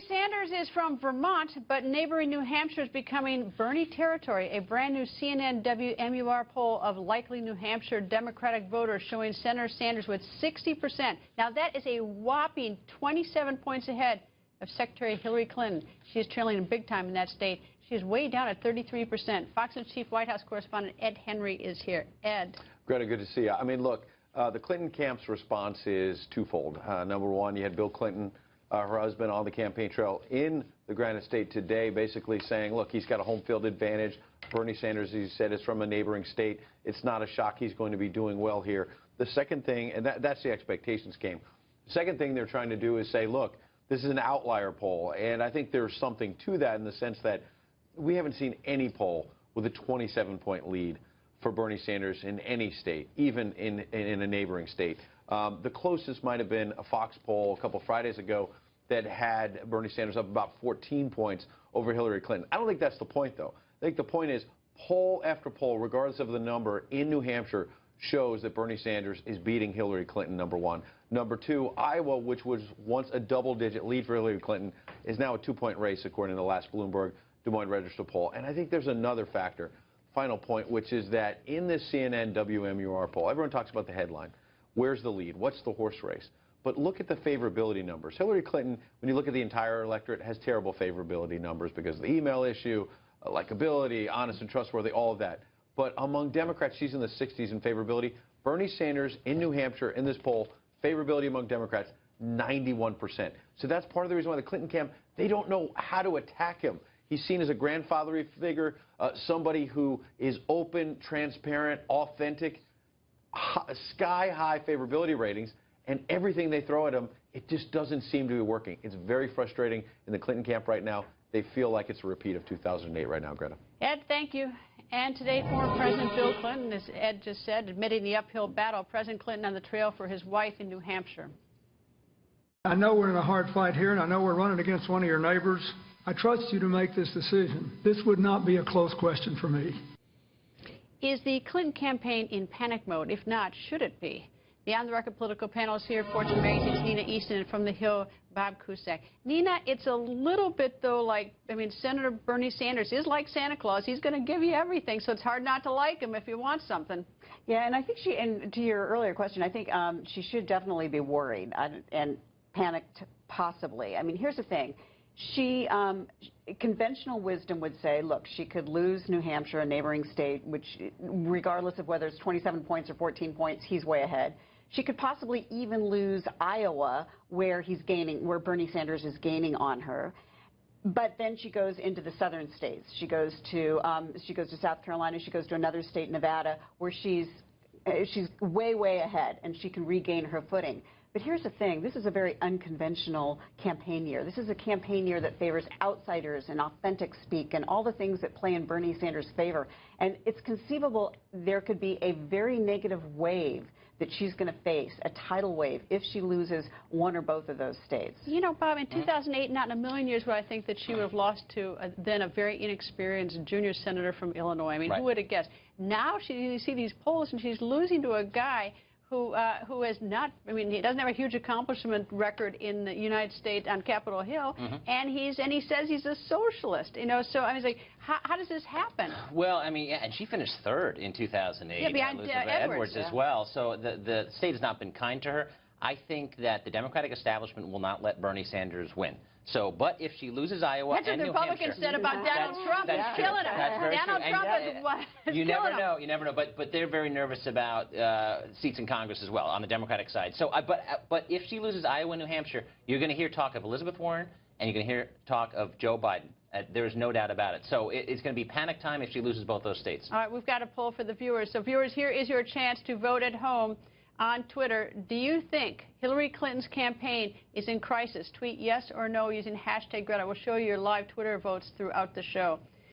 Bernie Sanders is from Vermont, but neighboring New Hampshire is becoming Bernie territory. A brand new CNN WMUR poll of likely New Hampshire Democratic voters showing Senator Sanders with 60%. Now, that is a whopping 27 points ahead of Secretary Hillary Clinton. She is trailing big time in that state. She is way down at 33%. Fox News Chief White House correspondent Ed Henry is here. Ed. Greta, good to see you. I mean, look, the Clinton camp's response is twofold. Number one, you had Bill Clinton, her husband, on the campaign trail in the Granite State today, basically saying, look, he's got a home field advantage. Bernie Sanders, as you said, is from a neighboring state. It's not a shock he's going to be doing well here. The second thing, and that's the expectations game. The second thing they're trying to do is say, look, this is an outlier poll. And I think there's something to that in the sense that we haven't seen any poll with a 27-point lead for Bernie Sanders in any state, even in a neighboring state. The closest might have been a Fox poll a couple Fridays ago that had Bernie Sanders up about 14 points over Hillary Clinton. I don't think that's the point, though. I think the point is poll after poll, regardless of the number, in New Hampshire shows that Bernie Sanders is beating Hillary Clinton, number one. Number two, Iowa, which was once a double-digit lead for Hillary Clinton, is now a two-point race, according to the last Bloomberg Des Moines Register poll. And I think there's another factor, final point, which is that in this CNN WMUR poll, everyone talks about the headline. Where's the lead? What's the horse race? But look at the favorability numbers. Hillary Clinton, when you look at the entire electorate, has terrible favorability numbers because of the email issue, likability, honest and trustworthy, all of that. But among Democrats, she's in the 60s in favorability. Bernie Sanders in New Hampshire in this poll, favorability among Democrats, 91%. So that's part of the reason why the Clinton camp, they don't know how to attack him. He's seen as a grandfatherly figure, somebody who is open, transparent, authentic, sky-high favorability ratings, and everything they throw at him, it just doesn't seem to be working. It's very frustrating in the Clinton camp right now. They feel like it's a repeat of 2008 right now, Greta. Ed, thank you. And today, former President Bill Clinton, as Ed just said, admitting the uphill battle. President Clinton on the trail for his wife in New Hampshire. I know we're in a hard fight here, and I know we're running against one of your neighbors. I trust you to make this decision. This would not be a close question for me. Is the Clinton campaign in panic mode? If not, should it be? The On the Record political panel is here. Fortune Magazine's Nina Easton, and from the Hill, Bob Cusack. Nina, it's a little bit, though, like, I mean, Senator Bernie Sanders is like Santa Claus. He's going to give you everything, so it's hard not to like him if you want something. Yeah, and I think she, and to your earlier question, I think she should definitely be worried and panicked, possibly. I mean, here's the thing. She, conventional wisdom would say, look, she could lose New Hampshire, a neighboring state, which, regardless of whether it's 27 points or 14 points, he's way ahead. She could possibly even lose Iowa, where he's gaining, where Bernie Sanders is gaining on her. But then she goes into the southern states. She goes to South Carolina. She goes to another state, Nevada, where she's way ahead, and she can regain her footing. But here's the thing. This is a very unconventional campaign year. This is a campaign year that favors outsiders and authentic speak and all the things that play in Bernie Sanders' favor. And it's conceivable there could be a very negative wave that she's going to face, a tidal wave, if she loses one or both of those states. You know, Bob, in 2008, not in a million years would I think that she would have lost to then a very inexperienced junior senator from Illinois. I mean, who would have guessed? Now you see these polls, and she's losing to a guy who has not, I mean, he doesn't have a huge accomplishment record in the United States on Capitol Hill, and he says he's a socialist, you know, so I mean, it's like, how does this happen? Well, I mean, yeah, and she finished third in 2008. Yeah, behind Edwards as well, so the state has not been kind to her. I think that the Democratic establishment will not let Bernie Sanders win. So, but if she loses Iowa and New Hampshire... That's what the Republicans said about Donald Trump. He's killing him. That's very Donald true. Trump is you never know. You never know. But they're very nervous about seats in Congress as well on the Democratic side. So, but if she loses Iowa and New Hampshire, you're going to hear talk of Elizabeth Warren, and you're going to hear talk of Joe Biden. There is no doubt about it. So it's going to be panic time if she loses both those states. All right, we've got a poll for the viewers. So, viewers, here is your chance to vote at home. On Twitter, do you think Hillary Clinton's campaign is in crisis? Tweet yes or no using hashtag Greta. We'll show you your live Twitter votes throughout the show.